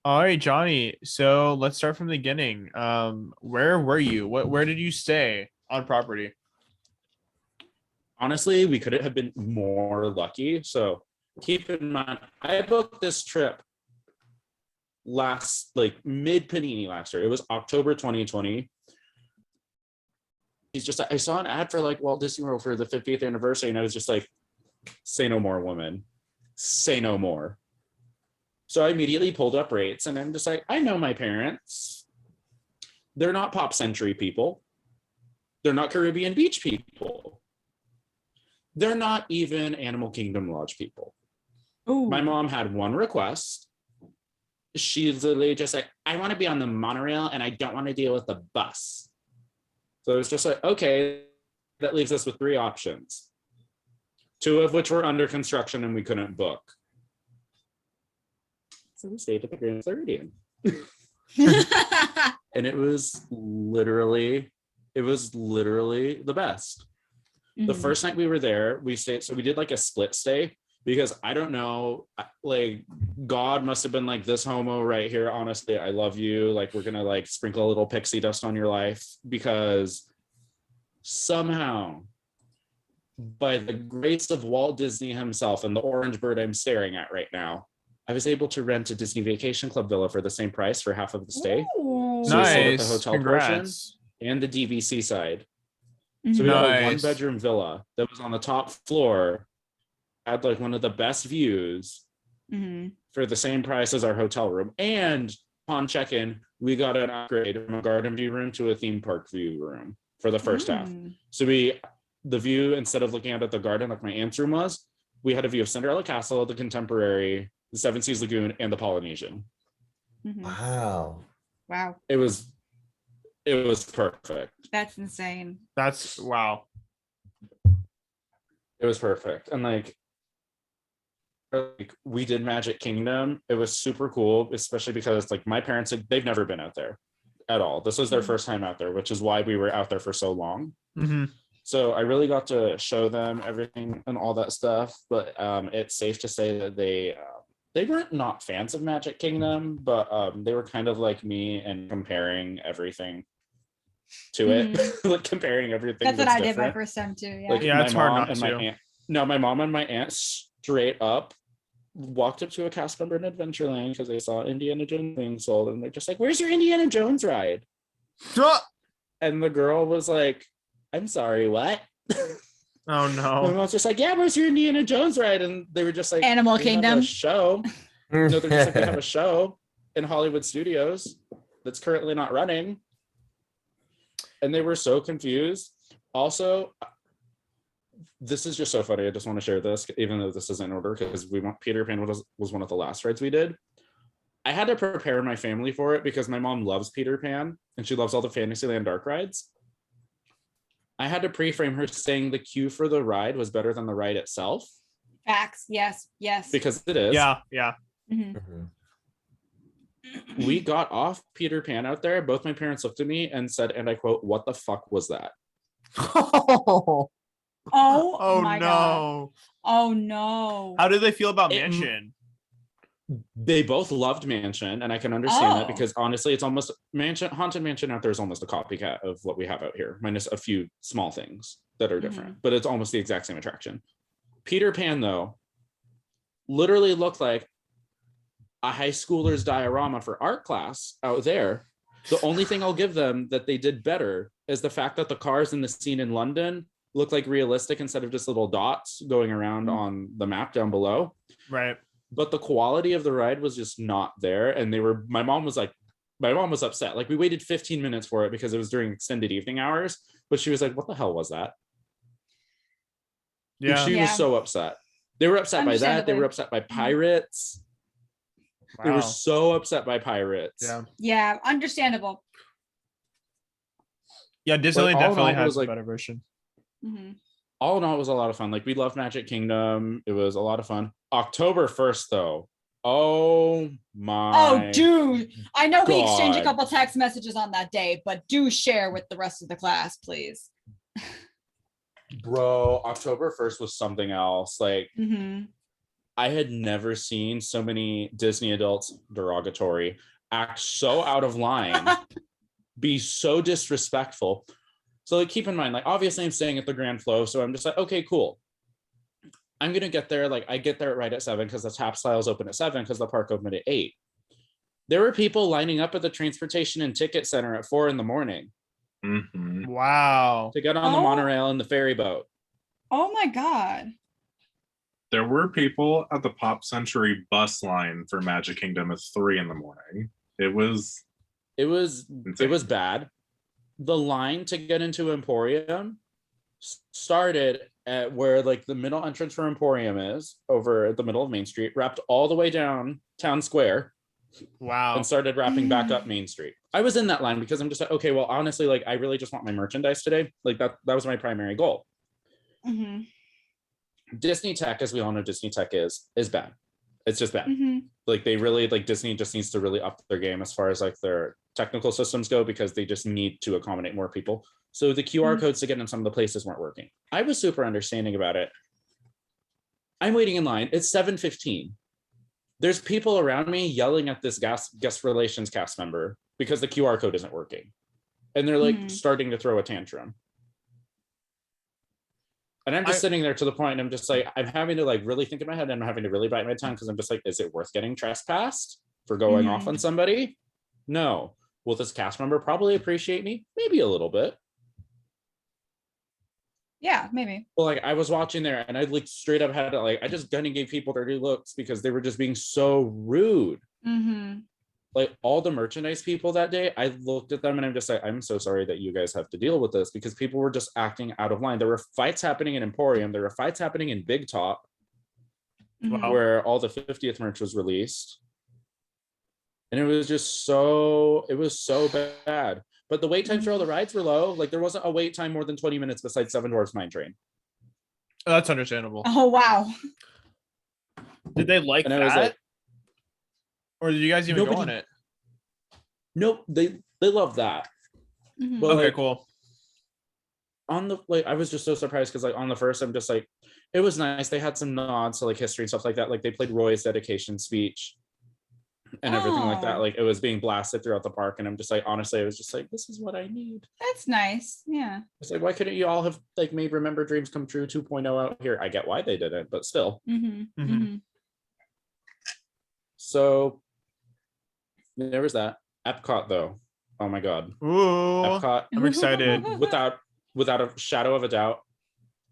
All right, Johnny. So let's start from the beginning. Where were you? Where did you stay on property? Honestly, we couldn't have been more lucky. So keep in mind, I booked this trip last, like mid Panini last year. It was October 2020. I saw an ad for like Walt Disney World for the 50th anniversary, and I was just like, say no more, woman. Say no more. So I immediately pulled up rates, and I'm just like, I know my parents. They're not Pop Century people. They're not Caribbean Beach people. They're not even Animal Kingdom Lodge people. Ooh. My mom had one request. She's literally just like, I want to be on the monorail and I don't want to deal with the bus. So it was just like, okay, that leaves us with three options, two of which were under construction and we couldn't book. So we stayed at the Grand Floridian. And it was literally the best. The first night we were there, we stayed, so we did like a split stay because I don't know, like God must have been like, this homo right here, honestly, I love you. Like, we're gonna like sprinkle a little pixie dust on your life, because somehow, by the grace of Walt Disney himself and the orange bird I'm staring at right now, I was able to rent a Disney Vacation Club villa for the same price for half of the stay. Ooh. So we stayed at the Nice. hotel Congrats. portion and the DVC side. Mhm. So we had a Nice. 1-bedroom villa that was on the top floor, had like one of the best views for the same price as our hotel room. And upon check-in, we got an upgrade from a garden view room to a theme park view room for the first half. So the view, instead of looking out at the garden like my aunt's room was, we had a view of Cinderella Castle, the Contemporary, the Seven Seas Lagoon, and the Polynesian. Wow. Wow. It was perfect. That's insane. That's wow. It was perfect. And like we did Magic Kingdom. It was super cool, especially because like my parents, they've never been out there at all. This was their first time out there, which is why we were out there for so long. So I really got to show them everything and all that stuff. But it's safe to say that they weren't not fans of Magic Kingdom, but they were kind of like me and comparing everything to it, like comparing everything. That's what I did my different. first time too. Yeah. Like Yeah, my it's hard mom not and my to. aunt. No, my mom and my aunt straight up walked up to a cast member in Adventureland because they saw Indiana Jones being sold, and they're just like, "Where's your Indiana Jones ride?" And the girl was like, "I'm sorry, what?" Oh My no. mom's just like, "Yeah, where's your Indiana Jones ride?" And they were just like, Animal "We have Kingdom. a show." No, they're just like, "We have a show in Hollywood Studios that's currently not running." And they were so confused. Also, this is just so funny. I just want to share this, even though this isn't in order, because Peter Pan was one of the last rides we did. I had to prepare my family for it because my mom loves Peter Pan and she loves all the Fantasyland dark rides. I had to pre-frame her saying the queue for the ride was better than the ride itself. Facts. Yes. Yes. Because it is. Yeah. We got off Peter Pan out there. Both my parents looked at me and said, and I quote, "What the fuck was that?" Oh my no. God. Oh no. How did they feel about Mansion? They both loved Mansion, and I can understand that because honestly, it's almost Haunted Mansion out there is almost a copycat of what we have out here, minus a few small things that are different, but it's almost the exact same attraction. Peter Pan, though, literally looked like a high schooler's diorama for art class out there. The only thing I'll give them that they did better is the fact that the cars in the scene in London look like realistic instead of just little dots going around on the map down below. Right. But the quality of the ride was just not there. And my mom was upset. Like, we waited 15 minutes for it because it was during extended evening hours, but she was like, "What the hell was that?" Yeah. And she was so upset. They were upset by that. They were upset by pirates. Wow. They were so upset by pirates. Yeah, understandable. Yeah, Disneyland definitely has a like, better version. All in all, it was a lot of fun. Like, we love Magic Kingdom. It was a lot of fun. October 1st, though. Oh my. Oh, dude. I know we exchanged a God. couple text messages on that day, but do share with the rest of the class, please. Bro, October 1st was something else. Like, I had never seen so many Disney adults, derogatory, act so out of line, be so disrespectful. So like, keep in mind, like obviously I'm staying at the Grand Flo, so I'm just like, okay, cool. I'm gonna get there. Like I get there right at 7 because the tap styles open at 7 because the park opened at 8. There were people lining up at the transportation and ticket center at 4 a.m. Wow. to get on the monorail and the ferry boat. Oh my God. There were people at the Pop Century bus line for Magic Kingdom at 3 a.m. It was bad. The line to get into Emporium started at where like the middle entrance for Emporium is, over at the middle of Main Street, wrapped all the way down Town Square. Wow. And started wrapping back up Main Street. I was in that line because I'm just like, okay, well, honestly, like I really just want my merchandise today. Like that was my primary goal. Mm-hmm. Disney tech, as we all know, Disney tech is bad. It's just bad. Mm-hmm. Like they really, like Disney just needs to really up their game as far as like their technical systems go, because they just need to accommodate more people. So the QR codes to get in some of the places weren't working. I was super understanding about it. I'm waiting in line. It's 7:15. There's people around me yelling at this guest relations cast member because the QR code isn't working. And they're like starting to throw a tantrum. And I'm just sitting there to the point, and I'm just like, I'm having to like really think in my head, and I'm having to really bite my tongue because I'm just like, is it worth getting trespassed for going off on somebody? No. Will this cast member probably appreciate me? Maybe a little bit. Yeah, maybe. Well, like I was watching there, and I like straight up had to like, I just kind of gave people dirty looks because they were just being so rude. Mm-hmm. Like all the merchandise people that day, I looked at them and I'm just like, I'm so sorry that you guys have to deal with this, because people were just acting out of line. There were fights happening in Emporium. There were fights happening in Big Top, where all the 50th merch was released. And it was just so bad. But the wait times for all the rides were low. Like there wasn't a wait time more than 20 minutes besides Seven Dwarfs Mine Train. Oh, that's understandable. Oh, wow. Did they like And I that? was like, or did you guys even go nobody- on it? Nope, they love that. Mhm. But Okay, like, cool. on the like, I was just so surprised because like on the first, I'm just like, it was nice. They had some nods to like history and stuff like that. Like they played Roy's dedication speech and everything like that. Oh. Like it was being blasted throughout the park, and I'm just like, honestly, I was just like, this is what I need. That's nice. Yeah. It's like, why couldn't you all have like made Remember Dreams Come True 2.0 out here? I get why they didn't, but still. Mm-hmm. Mhm. Mm-hmm. So there was that. Epcot though, oh my god, Ooh, Epcot, I'm excited. without a shadow of a doubt,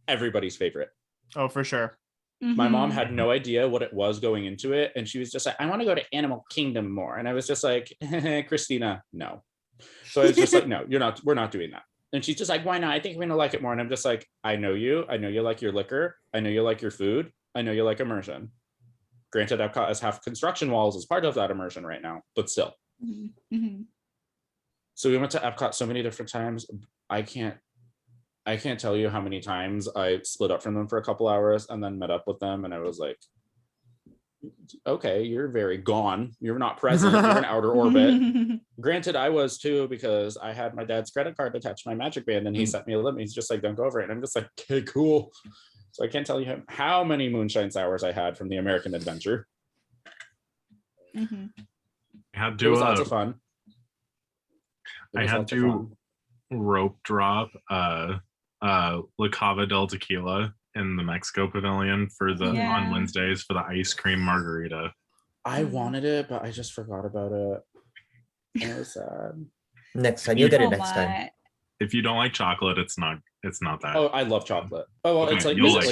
everybody's favorite. Oh, for sure. My mom Mm-hmm. had no idea what it was going into it, and she was just like, I want to go to Animal Kingdom more. And I was just like, Christina, no. So I was just like, no, we're not doing that. And she's just like, why not? I think we're gonna like it more. And I'm just like, I know you like your liquor, I know you like your food, I know you like immersion. Granted, Epcot has half construction walls as part of that immersion right now, but still. Mm-hmm. So we went to Epcot so many different times. I can't tell you how many times I split up from them for a couple hours and then met up with them, and I was like, okay, you're very gone. You're not present. You're in outer orbit. Granted, I was too, because I had my dad's credit card attached to my Magic Band, and he sent me a limit. He's just like, don't go over it. And I'm just like, okay, cool. So I can't tell you how many moonshine sours I had from the American Adventure. Mm-hmm. I had It was to lots of fun. I had to rope drop La Cava del Tequila in the Mexico Pavilion for the Yeah. on Wednesdays for the ice cream margarita. I wanted it, but I just forgot about it. It was sad. Next time, you'll get Oh it next time. my. If you don't like chocolate, it's not that. Oh, I love chocolate. Oh, well, it's Okay, like, you'll is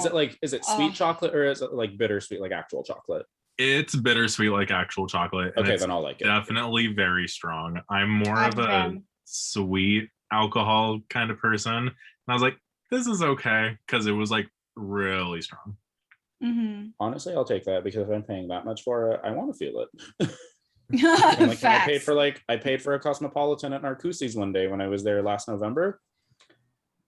it like like it. sweet? Is it sweet Oh. chocolate, or is it like bittersweet, like actual chocolate? It's bittersweet like actual chocolate. And Okay, it's then I'll like it. definitely very strong. I'm more of a Awesome. sweet alcohol kind of person. And I was like, this is okay, because it was like really strong. Mm-hmm. Honestly, I'll take that, because if I'm paying that much for it, I want to feel it. And like when I paid for a Cosmopolitan at Narcoossee's one day when I was there last November.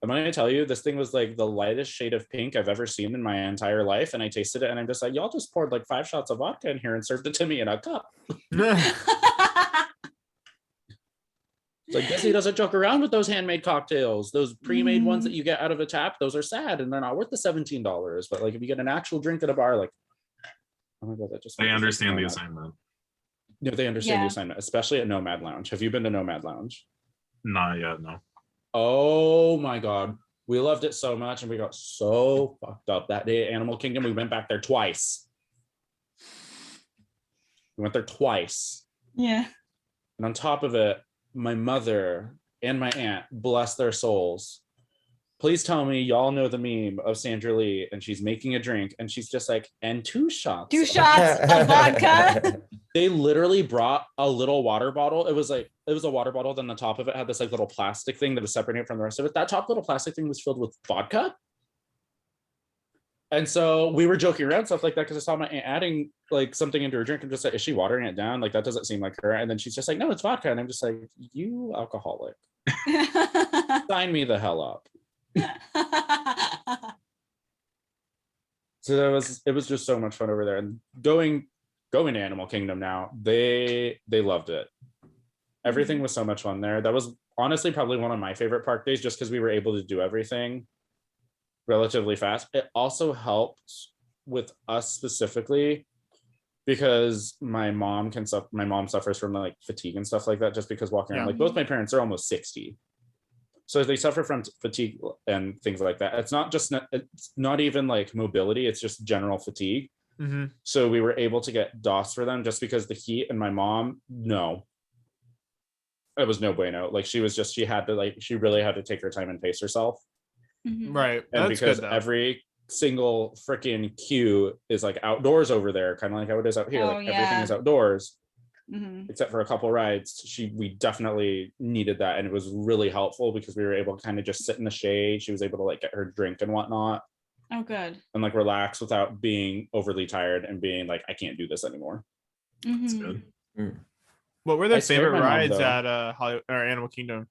I'm gonna tell you, this thing was like the lightest shade of pink I've ever seen in my entire life, and I tasted it, and I'm just like, y'all just poured like 5 shots of vodka in here and served it to me in a cup. It's like, Disney doesn't joke around with those handmade cocktails. Those pre-made ones that you get out of a tap, those are sad and they're not worth the $17. But like if you get an actual drink at a bar, like Oh my god, that just They understand the Nomad. assignment. No, they understand the Yeah. assignment, especially at Nomad Lounge. Have you been to Nomad Lounge? Not yet, no. Oh my god. We loved it so much and we got so fucked up that day at Animal Kingdom. We went back there twice. We went there twice. Yeah. And on top of it, my mother and my aunt, bless their souls. Please tell me y'all know the meme of Sandra Lee and she's making a drink and she's just like, and 2 shots. 2 shots of vodka. They literally brought a little water bottle. It was a water bottle. Then the top of it had this like little plastic thing that was separated from the rest of it. That top little plastic thing was filled with vodka. And so we were joking around stuff like that because I saw my aunt adding like something into her drink and just like, is she watering it down? Like that doesn't seem like her. And then she's just like, no, it's vodka. And I'm just like, you alcoholic. Sign me the hell up. So it was just so much fun over there. And going to Animal Kingdom now, they loved it. Everything was so much fun there. That was honestly probably one of my favorite park days just because we were able to do everything relatively fast. It also helped with us specifically because my mom suffers from like fatigue and stuff like that just because walking around, like both my parents are almost 60. So they suffer from fatigue and things like that. It's not even like mobility, it's just general fatigue. Mm-hmm. So we were able to get DOS for them just because the heat, and my mom, no. It was no bueno. Like she really had to take her time and pace herself. Right. And That's because good, every single freaking queue is like outdoors over there, kind of like how it is out here. Everything is outdoors. Except for a couple rides. We definitely needed that, and it was really helpful because we were able to kind of just sit in the shade. She was able to like get her drink and whatnot. Oh, good. And like relax without being overly tired and being like, I can't do this anymore. That's good. What were their I scared favorite my mom, rides though. at Hollywood or Animal Kingdom?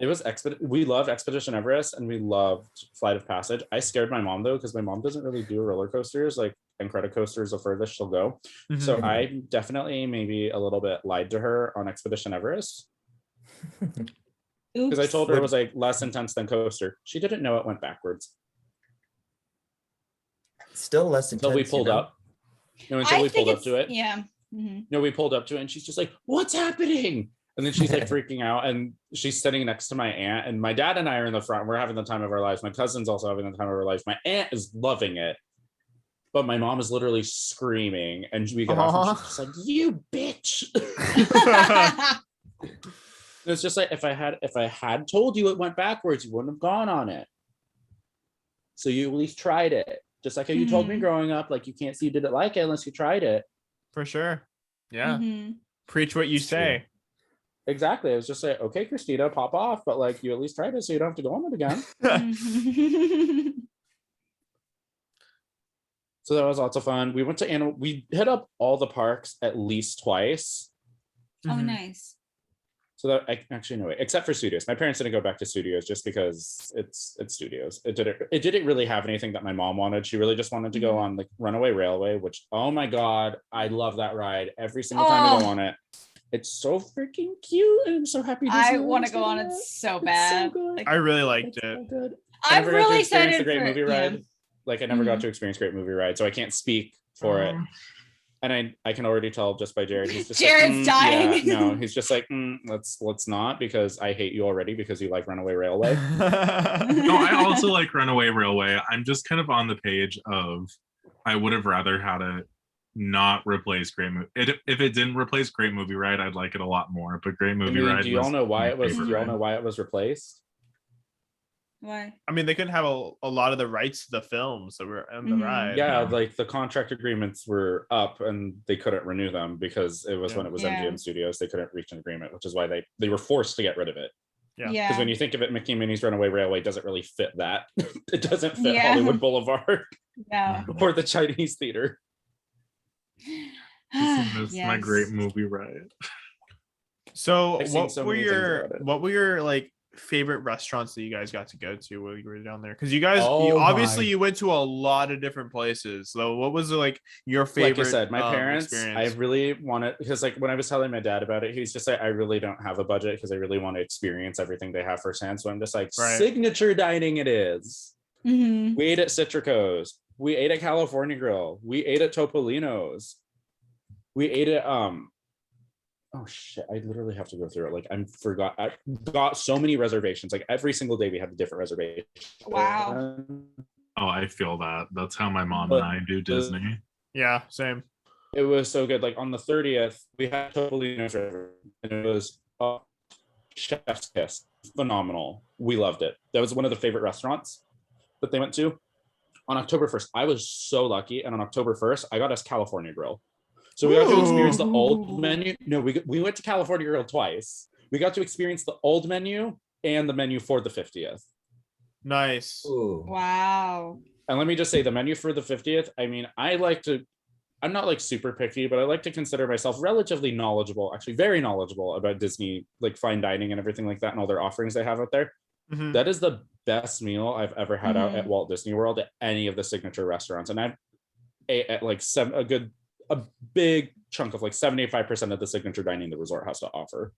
It was we loved Expedition Everest and we loved Flight of Passage. I scared my mom though because my mom doesn't really do roller coasters. Like Incredicoaster is the furthest she'll go. So I definitely maybe a little bit lied to her on Expedition Everest because I told her it was like less intense than coaster. She didn't know it went backwards. Still less intense. Until we pulled up. No, until we pulled up to it. Yeah. No, we pulled up to it and she's just like, what's happening? And then she's like freaking out and she's sitting next to my aunt, and my dad and I are in the front. We're having the time of our lives. My cousin's also having the time of our lives. My aunt is loving it, but my mom is literally screaming, and we get off and she's just like, you bitch. It's just like, if I had told you it went backwards, you wouldn't have gone on it. So you at least tried it. Just like how you told me growing up, like you can't see you didn't like it unless you tried it. For sure. Yeah. Preach what you say. Exactly. I was just like, okay, Christina, pop off, but like you at least tried it so you don't have to go on it again. So that was lots of fun. We went to we hit up all the parks at least twice. Oh, nice. So that actually no way, except for Studios. My parents didn't go back to Studios just because it's Studios. It didn't really have anything that my mom wanted. She really just wanted to go on like Runaway Railway, which, oh my god, I love that ride every single time I go on it. It's so freaking cute, and I'm so happy. I want to go on it so bad. So good. I really liked it. So good. I'm really excited the Great for Movie Ride. Like I never got to experience Great Movie Ride, so I can't speak for it. And I can already tell just by Jared. He's just Jared's like, dying. Yeah, no, he's just like, let's not, because I hate you already because you like Runaway Railway. No, I also like Runaway Railway. I'm just kind of on the page of I would have rather had it not replace Great Movie. If it didn't replace Great Movie Ride, I'd like it a lot more. But Great Movie Ride. Do you all know why it was? Do you all know why it was replaced? Why? I mean, they couldn't have a lot of the rights to the films that were on the ride. Yeah, like the contract agreements were up and they couldn't renew them because it was when it was MGM Studios. They couldn't reach an agreement, which is why they were forced to get rid of it. Yeah. Because when you think of it, Mickey and Minnie's Runaway Railway doesn't really fit that. It doesn't fit Hollywood Boulevard or the Chinese theater. That's my Great Movie Ride. So what were your like favorite restaurants that you guys got to go to while you were down there? Because you guys you went to a lot of different places. So what was like your favorite? Like I said, my parents, experience? I really wanted, because like when I was telling my dad about it, he's just like, I really don't have a budget because I really want to experience everything they have firsthand. So I'm just like, signature dining it is. We ate at Citrico's. We ate at California Grill. We ate at Topolino's. We ate at oh shit, I literally have to go through it. Like I got so many reservations. Like every single day we had a different reservation. Wow. Oh, I feel that. That's how my mom and I do Disney. Yeah, same. It was so good. Like on the 30th, we had Topolino's and it was chef's kiss. Phenomenal. We loved it. That was one of the favorite restaurants that they went to. On October 1st, I was so lucky. And on October 1st, I got us California Grill. So we got to experience the old menu. No, we went to California Grill twice. We got to experience the old menu and the menu for the 50th. Nice. Ooh. Wow. And let me just say, the menu for the 50th, I mean, I'm not like super picky, but I like to consider myself relatively knowledgeable, actually very knowledgeable about Disney, like fine dining and everything like that and all their offerings they have out there. Mm-hmm. That is the best meal I've ever had out at Walt Disney World at any of the signature restaurants. And I've ate at like a big chunk of like 75% of the signature dining the resort has to offer.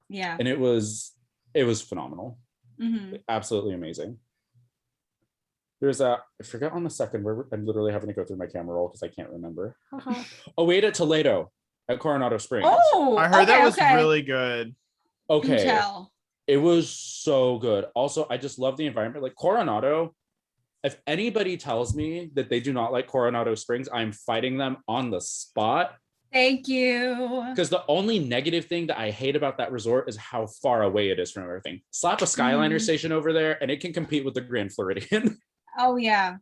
Yeah. And it was phenomenal. Absolutely amazing. There's I forgot on the second where I'm literally having to go through my camera roll because I can't remember. Oh, we ate at Toledo at Coronado Springs. Oh, I heard that was really good. Okay. It was so good. Also, I just love the environment. Like Coronado, if anybody tells me that they do not like Coronado Springs, I'm fighting them on the spot. Thank you. Because the only negative thing that I hate about that resort is how far away it is from everything. Slap a Skyliner station over there and it can compete with the Grand Floridian. Oh, yeah.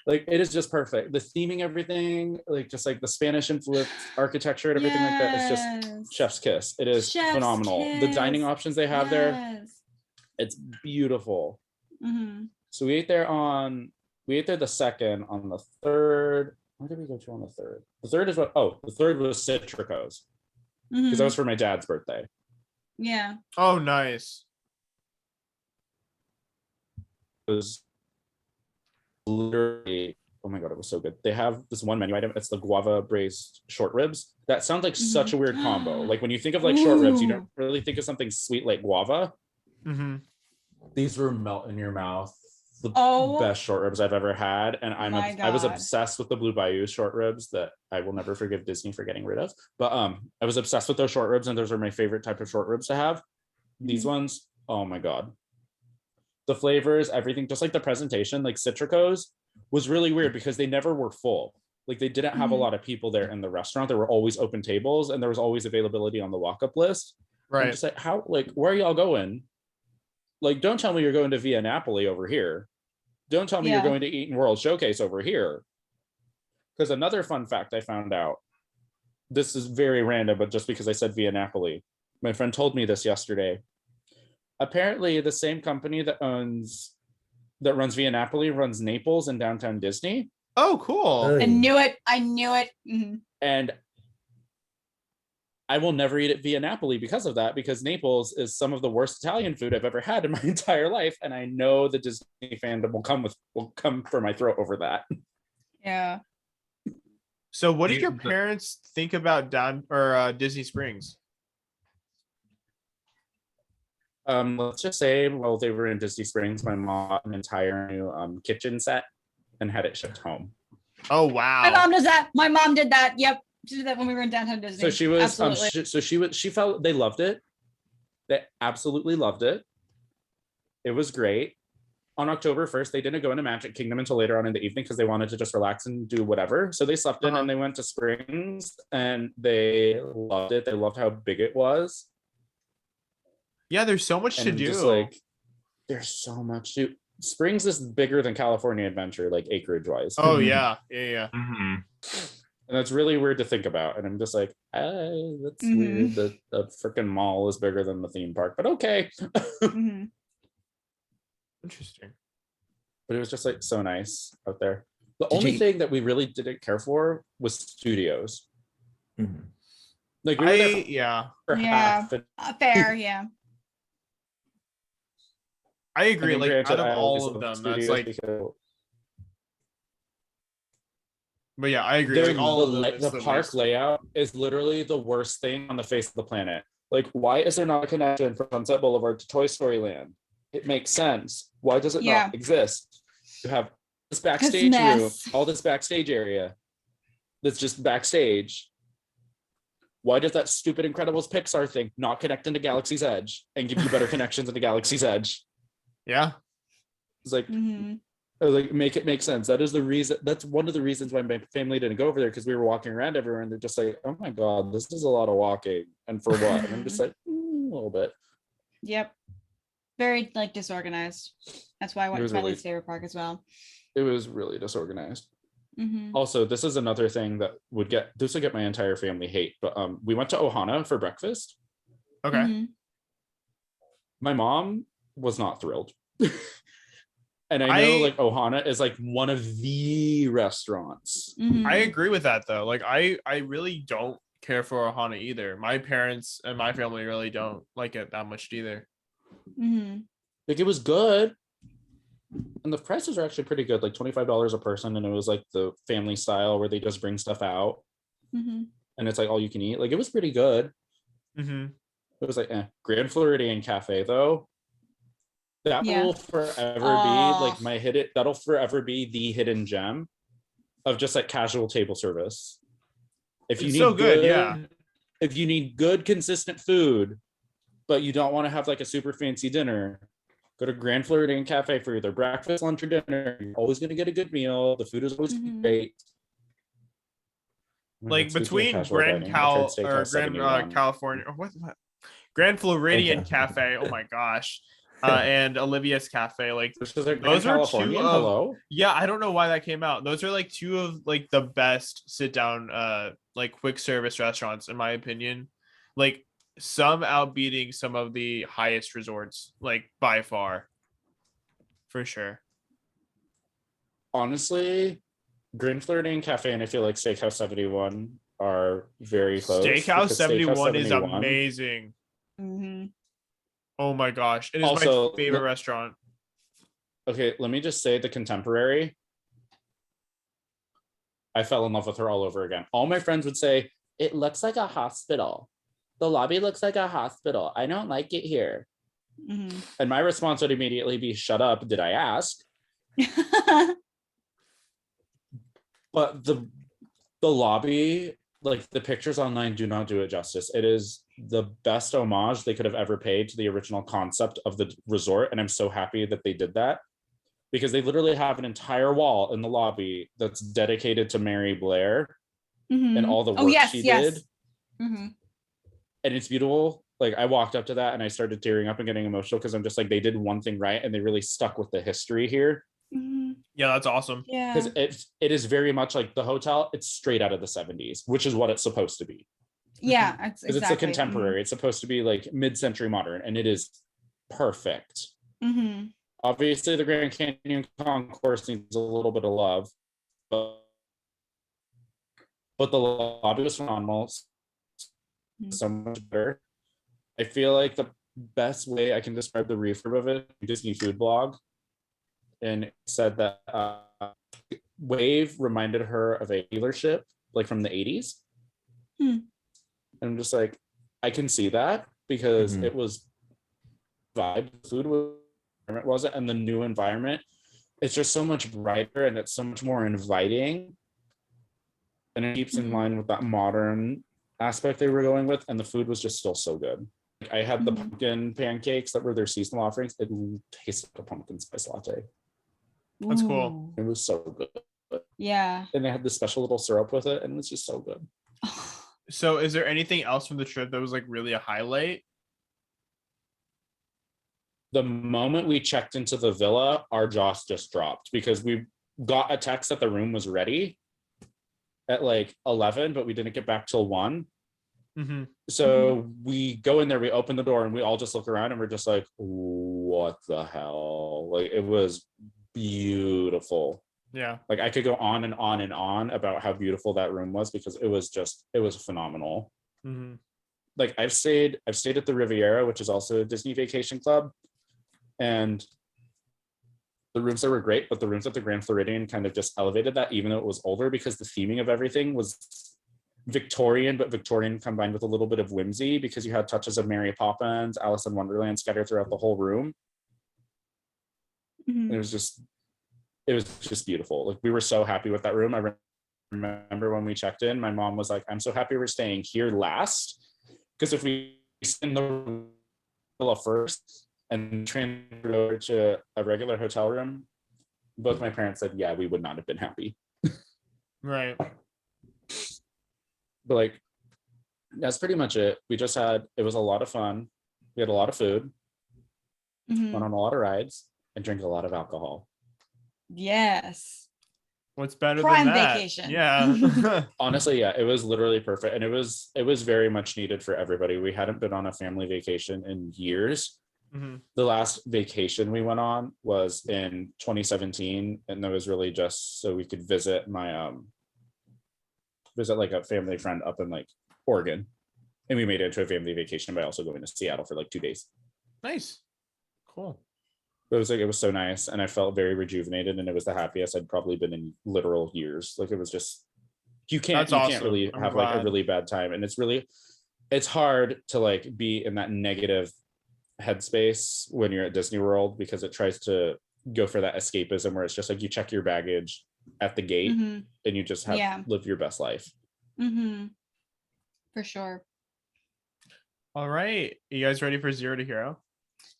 Like it is just perfect. The theming, everything, like just like the Spanish influence architecture and everything like that. It's just chef's kiss. It is phenomenal. The dining options they have there, it's beautiful. So we ate there the second. On the third, where did we go to on the third? The third is the third was Citrico's because that was for my dad's birthday. Yeah. Oh, nice. It was literally, oh my god, it was so good. They have this one menu item. It's the Guava braised short ribs. That sounds like such a weird combo. Like when you think of like short ribs, you don't really think of something sweet like guava. These were melt in your mouth. The best short ribs I've ever had. And I was obsessed with the Blue Bayou short ribs that I will never forgive Disney for getting rid of. But I was obsessed with those short ribs, and those are my favorite type of short ribs to have. These ones, oh my god. The flavors, everything, just like the presentation, like Citrico's was really weird because they never were full. Like they didn't have a lot of people there in the restaurant. There were always open tables and there was always availability on the walk-up list. Right. I'm just like, where are y'all going? Like, don't tell me you're going to Via Napoli over here. Don't tell me you're going to Eaton World Showcase over here. Because another fun fact I found out, this is very random, but just because I said Via Napoli, my friend told me this yesterday. Apparently, the same company that runs Via Napoli runs Naples and Downtown Disney. Oh, cool. I knew it. And I will never eat at Via Napoli because of that, because Naples is some of the worst Italian food I've ever had in my entire life. And I know the Disney fandom will come for my throat over that. Yeah. So what did your parents think about Disney Springs? Let's just say while they were in Disney Springs, my mom bought an entire new kitchen set and had it shipped home. Oh wow! My mom does that. My mom did that. Yep, she did that when we were in downtown Disney. So she was. She felt they loved it. They absolutely loved it. It was great. On October 1st, they didn't go into Magic Kingdom until later on in the evening because they wanted to just relax and do whatever. So they slept in and they went to Springs and they loved it. They loved how big it was. Yeah, there's so much to do. Just like, there's so much to. Springs is bigger than California Adventure, like acreage wise. Oh yeah. And that's really weird to think about. And I'm just like, that's weird that the freaking mall is bigger than the theme park, but okay. Interesting. But it was just like so nice out there. The only thing that we really didn't care for was studios. Like we were there for half fair, yeah. I agree. Like out of all of them, that's like. But yeah, I agree. Like all of them, the park layout is literally the worst thing on the face of the planet. Like, why is there not a connection from Sunset Boulevard to Toy Story Land? it makes sense. Why does it Yeah. not exist? You have this 'Cause backstage room, mess. all this backstage area that's just backstage. Why does that stupid Incredibles Pixar thing not connect into Galaxy's Edge and give you better connections into Galaxy's Edge? Yeah. It's like, Mhm. I was like, make it make sense. That is the reason. That's one of the reasons why my family didn't go over there, because we were walking around everywhere and they're just like, oh my God, this is a lot of walking. And for what? And I'm just like, a little bit. Yep. Very like disorganized. That's why I went was to my really- least favorite park as well. It was really disorganized. Mhm. Also, this is another thing that would get my entire family hate. But we went to Ohana for breakfast. Okay. Mhm. My mom was not thrilled. And I know like Ohana is like one of the restaurants. Mhm. I agree with that though. Like I really don't care for Ohana either. My parents and my family really don't like it that much either. Mhm. Like it was good. And the prices are actually pretty good, like $25 a person. And it was like the family style where they just bring stuff out Mhm. and it's like all you can eat. Like it was pretty good. Mm-hmm. It was like Grand Floridian Cafe though. That Yeah. will forever be like my hidden, that'll forever be the hidden gem of just like casual table service. If you It's need so good, yeah. If you need good, consistent food, but you don't want to have like a super fancy dinner, go to Grand Floridian Cafe for either breakfast, lunch, or dinner. You're always going to get a good meal. The food is always Mhm. great. Oh my Like God, speaking of between casual Grand dining, I tried Cal or Steakhouse Grand 71. California or what Grand Floridian Okay. Cafe. Oh my gosh. And Olivia's Cafe. Like This is a Grand those are two Californian. of Hello. yeah, I don't know why that came out. Those are like two of like the best sit down like quick service restaurants in my opinion. Like some outbeating some of the highest resorts, like by far. For sure. Honestly, Grand Floridian Cafe and I feel like Steakhouse 71 are very close. Steakhouse because 71 is 71 amazing. Mhm. Oh my gosh. It is Also, my favorite restaurant. Okay, let me just say the Contemporary. I fell in love with her all over again. All my friends would say, it looks like a hospital. The lobby looks like a hospital. I don't like it here. Mhm. And my response would immediately be, shut up, did I ask? But the lobby, like the pictures online do not do it justice. It is the best homage they could have ever paid to the original concept of the resort. And I'm so happy that they did that, because they literally have an entire wall in the lobby that's dedicated to Mary Blair and Mhm. all the work Oh yes, she yes. did. Mhm. And it's beautiful. Like I walked up to that and I started tearing up and getting emotional, because I'm just like, they did one thing right and they really stuck with the history here. Mhm. Yeah, that's awesome. Yeah. Because it is very much like the hotel. It's straight out of the 70s, which is what it's supposed to be. Yeah, Because exactly. it's a contemporary. It's supposed to be like mid-century modern, and it is perfect. Mm-hmm. Obviously, the Grand Canyon Concourse needs a little bit of love, but the lobby was phenomenal. So much better. I feel like the best way I can describe the refurb of it, Disney Food Blog, and it said that Wave reminded her of a dealership like from the 80s. Hmm. And I'm just like, I can see that, because Mhm. it was vibe, food wasn't, and the new environment, it's just so much brighter and it's so much more inviting, and it keeps in Mhm. line with that modern aspect they were going with, and the food was just still so good. Like, I had the Mhm. pumpkin pancakes that were their seasonal offerings. It tasted like a pumpkin spice latte. That's cool. It was so good. Yeah. And they had this special little syrup with it, and it was just so good. So is there anything else from the trip that was like really a highlight? The moment we checked into the villa, our jaws just dropped, because we got a text that the room was ready at like 11, but we didn't get back till 1. Mm-hmm. So we go in there, we open the door, and we all just look around, and we're just like, what the hell? Like, it was beautiful. Yeah. Like, I could go on and on and on about how beautiful that room was, because it was phenomenal. Mm-hmm. Like, I've stayed at the Riviera, which is also a Disney Vacation Club, and the rooms there were great, but the rooms at the Grand Floridian kind of just elevated that, even though it was older, because the theming of everything was Victorian, but Victorian combined with a little bit of whimsy, because you had touches of Mary Poppins, Alice in Wonderland scattered throughout the whole room. And it was just beautiful. Like we were so happy with that room. I remember when we checked in, my mom was like, I'm so happy we're staying here last, because if we stay in the villa first and transferred over to a regular hotel room, both my parents said, yeah, we would not have been happy. Right. But like, that's pretty much it. It was a lot of fun. We had a lot of food, Mhm. went on a lot of rides, and drank a lot of alcohol. Yes. What's better Prime than that? vacation. Yeah. Honestly, yeah, it was literally perfect. And it was very much needed for everybody. We hadn't been on a family vacation in years. Mhm. The last vacation we went on was in 2017, and that was really just so we could visit like a family friend up in like Oregon, and we made it into a family vacation by also going to Seattle for like 2 days. Nice. Cool. It was so nice, and I felt very rejuvenated, and it was the happiest I'd probably been in literal years. Like it was just you can't awesome. really I'm have like a glad. really bad time, and it's hard to like be in that negative headspace when you're at Disney World, because it tries to go for that escapism where it's just like you check your baggage at the gate Mhm. and you just live your best life. Mhm. For sure. All right. You guys ready for Zero to Hero?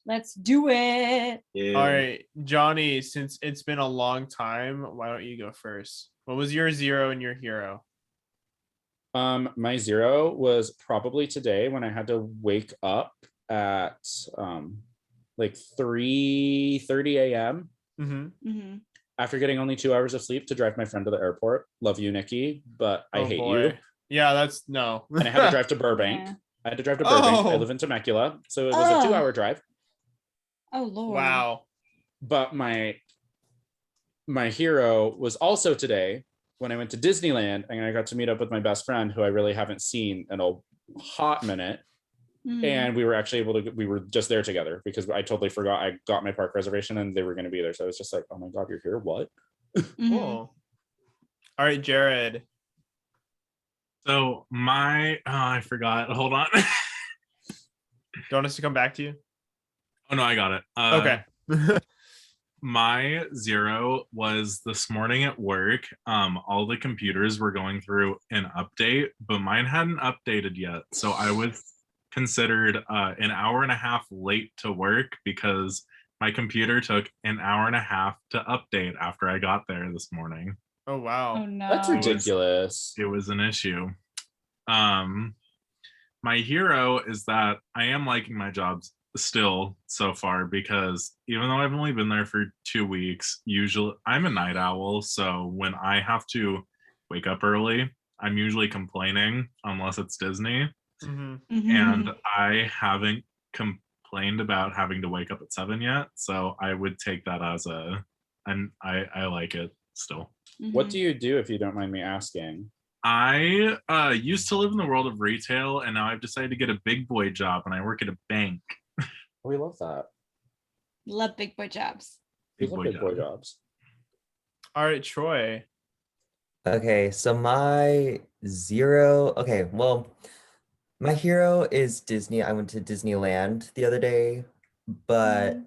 Let's do it. Yeah. All right, Johnny, since it's been a long time, why don't you go first? What was your zero and your hero? My zero was probably today when I had to wake up at like 3:30 a.m. Mm-hmm. after getting only 2 hours of sleep to drive my friend to the airport. Love you, Nikki, but I hate you. Yeah, that's no. And I had to drive to Burbank. Yeah. I had to drive to Burbank. I Oh. live in Temecula, so it was a 2-hour drive. Oh Lord. Wow. But my hero was also today when I went to Disneyland and I got to meet up with my best friend, who I really haven't seen in a hot minute. Mhm. And we were actually we were just there together because I totally forgot I got my park reservation and they were going to be there. So I was just like, oh my God, you're here. What? Mhm. Cool. All right, Jared. So I forgot. Hold on. Do you want us to come back to you? Oh no, I got it. Okay. My zero was this morning at work. All the computers were going through an update, but mine hadn't updated yet. So I was considered an hour and a half late to work because my computer took an hour and a half to update after I got there this morning. Oh wow. Oh no. That's ridiculous. It was an issue. My hero is that I am liking my jobs still so far, because even though I've only been there for 2 weeks, usually I'm a night owl, so when I have to wake up early, I'm usually complaining unless it's Disney. Mhm. Mhm. And I haven't complained about having to wake up at 7 yet, so I would take that as and I like it still. What Mhm. do you do, if you don't mind me asking? I used to live in the world of retail, and now I've decided to get a big boy job, and I work at a bank. We love that. Love big boy jobs. We Big love boy big boy job. jobs. All right, Troy. Okay, so my zero. Okay, well, my hero is Disney. I went to Disneyland the other day, but Mhm.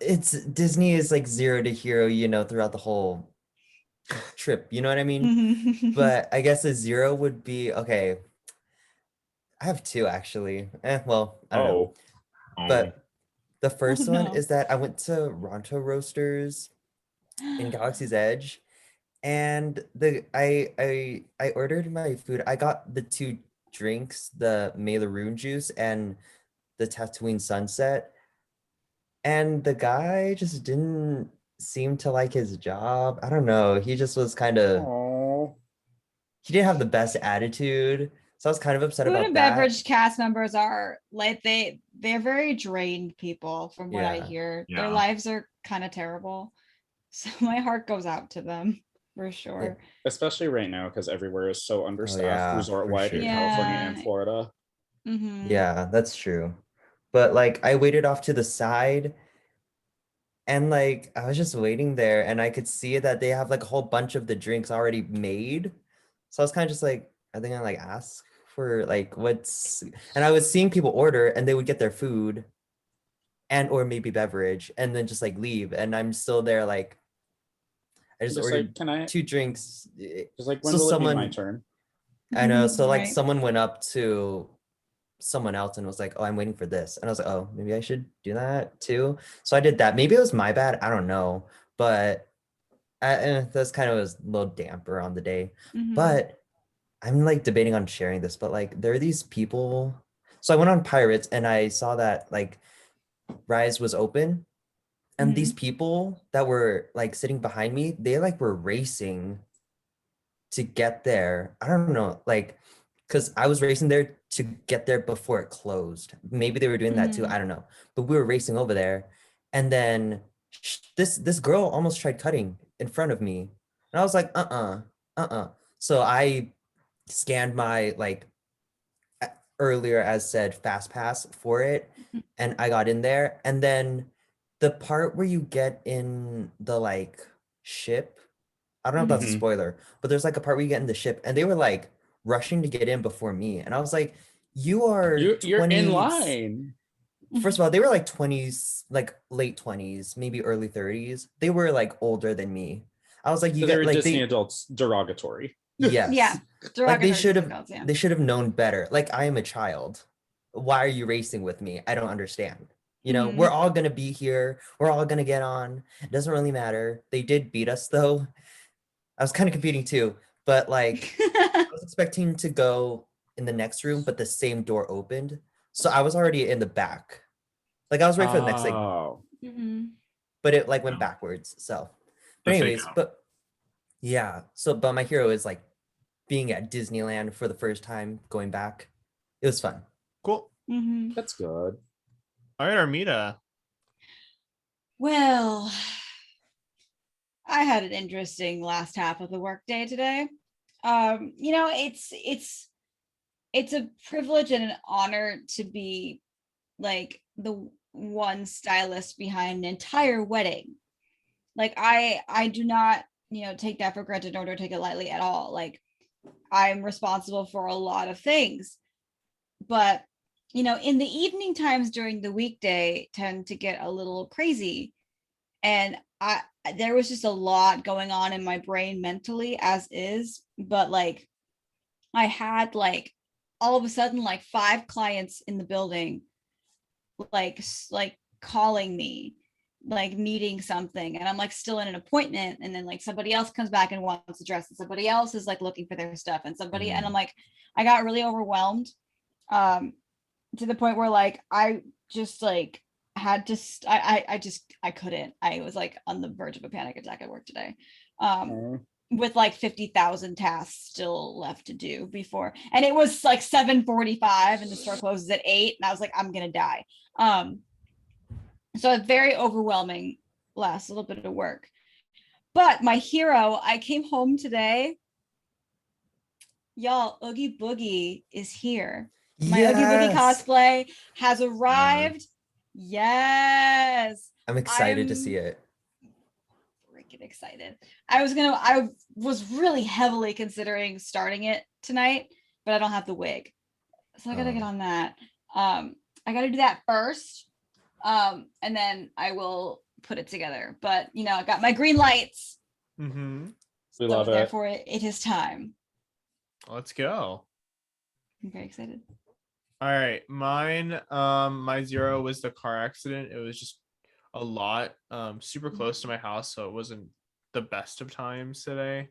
it's Disney is like zero to hero, throughout the whole trip. You know what I mean? But I guess a zero would be okay. I have two actually. Well, I don't know. Oh, But the first one no. is that I went to Ronto Roasters in Galaxy's Edge, and I ordered my food. I got the two drinks, the Maileroon juice and the Tatooine Sunset, and the guy just didn't seem to like his job. I don't know. He just was kind of Oh, he didn't have the best attitude, so I was kind of upset Food about and that. beverage cast members are like they're very drained people, from what I Yeah. hear. Yeah. Their lives are kind of terrible. So my heart goes out to them for sure. especially right now because everywhere is so understaffed, yeah, resort for wide in sure. California Yeah. and Florida. Mhm. Yeah, that's true. But like I waited off to the side and like I was just waiting there and I could see that they have like a whole bunch of the drinks already made. So I was kind of just like, are they gonna like ask for like what's and I was seeing people order and they would get their food. and or maybe beverage, and then just like leave. And I'm still there like I just Just ordered like, can I 2 drinks. just like when So will it be my someone turn? I know. So like Right. someone went up to someone else and was like, "Oh, I'm waiting for this," and I was like, "Oh, maybe I should do that too." So I did that. Maybe it was my bad. I don't know, but that's kind of a little damper on the day. Mhm. But I'm like debating on sharing this. But like, there are these people. So I went on Pirates and I saw that like Rise was open, and these people that were like sitting behind me, they like were racing to get there. I don't know, like, because I was racing there to get there before it closed. Maybe they were doing that too. Mhm. I don't know. But we were racing over there, and then this girl almost tried cutting in front of me, and I was like, So I scanned my like earlier as said fast pass for it, and I got in there, and then the part where you get in the like ship, I don't know if that's a Mhm. spoiler, but there's like a part where you get in the ship and they were like rushing to get in before me. And I was like, you are You're 20. in line. First of all, they were like 20s, like late 20s, maybe early 30s. They were like older than me. I was like, you So they get were like Disney they adults derogatory. yes. Yeah. Like they Derogatory should have adults, yeah. they should have known better. Like I am a child. Why are you racing with me? I don't understand. You know, we're all gonna be here. We're all gonna get on. It doesn't really matter. They did beat us though. I was kind of competing too, but like I was expecting to go in the next room, but the same door opened. So I was already in the back. Like I was ready for the next like, Oh. Mhm. but it like went No. backwards. So, The but fake anyways, out. but yeah. So, but my hero is like being at Disneyland for the first time, going back. It was fun. Cool. Mhm. That's good. All right, Armida. Well, I had an interesting last half of the workday today. It's a privilege and an honor to be like the one stylist behind an entire wedding. Like I do not, take that for granted nor do I take it lightly at all. Like I'm responsible for a lot of things. But in the evening times during the weekday tend to get a little crazy. And there was just a lot going on in my brain mentally as is, but like I had like all of a sudden like 5 clients in the building like calling me like needing something, and I'm like still in an appointment, and then like somebody else comes back and wants a dress, and somebody else is like looking for their stuff, and and I'm like I got really overwhelmed to the point where like I just like had to I couldn't. I was like on the verge of a panic attack at work today. With like 50,000 tasks still left to do before, and it was like 7:45 and the store closes at 8, and I was like I'm gonna die. So a very overwhelming last little bit of work. But my hero, I came home today, y'all. Oogie Boogie is here. My Oogie Boogie cosplay has arrived. Yes, I'm excited to see it. Freaking excited. I was really heavily considering starting it tonight, but I don't have the wig, so I gotta get on that. I gotta do that first, and then I will put it together. But I got my green lights. Mm-hmm. We love it. Therefore, it is time. Let's go. I'm very excited. All right, mine. My 0 was the car accident. It was just a lot. Super close to my house, so it wasn't the best of times today.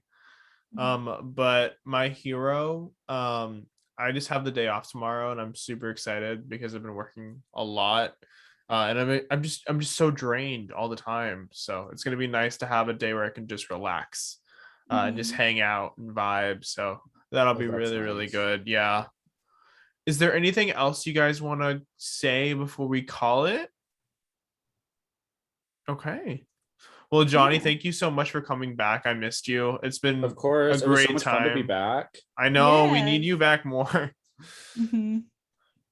But my hero, I just have the day off tomorrow, and I'm super excited because I've been working a lot, and I'm just so drained all the time. So it's gonna be nice to have a day where I can just relax, and just hang out and vibe. So that'll be really really nice. good. Yeah. Is there anything else you guys want to say before we call it? Okay. Well, Johnny, thank you so much for coming back. I missed you. It's been Of course, a it was so great much fun to be time. back. I know we need Yes. you back more.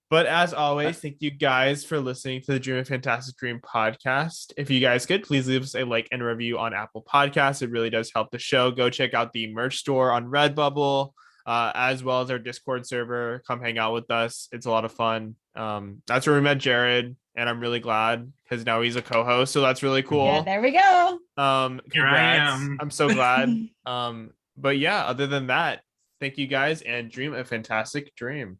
But as always, thank you guys for listening to the Dream of Fantastic Dream podcast. If you guys could, please leave us a like and review on Apple Podcasts. It really does help the show. Go check out the merch store on Redbubble. as well as our Discord server. Come hang out with us. It's a lot of fun. That's where we met Jared, and I'm really glad because now he's a co-host. So that's really cool. Yeah, there we go. Here I Congrats. am. I'm so glad. But yeah, other than that, thank you guys and dream a fantastic dream.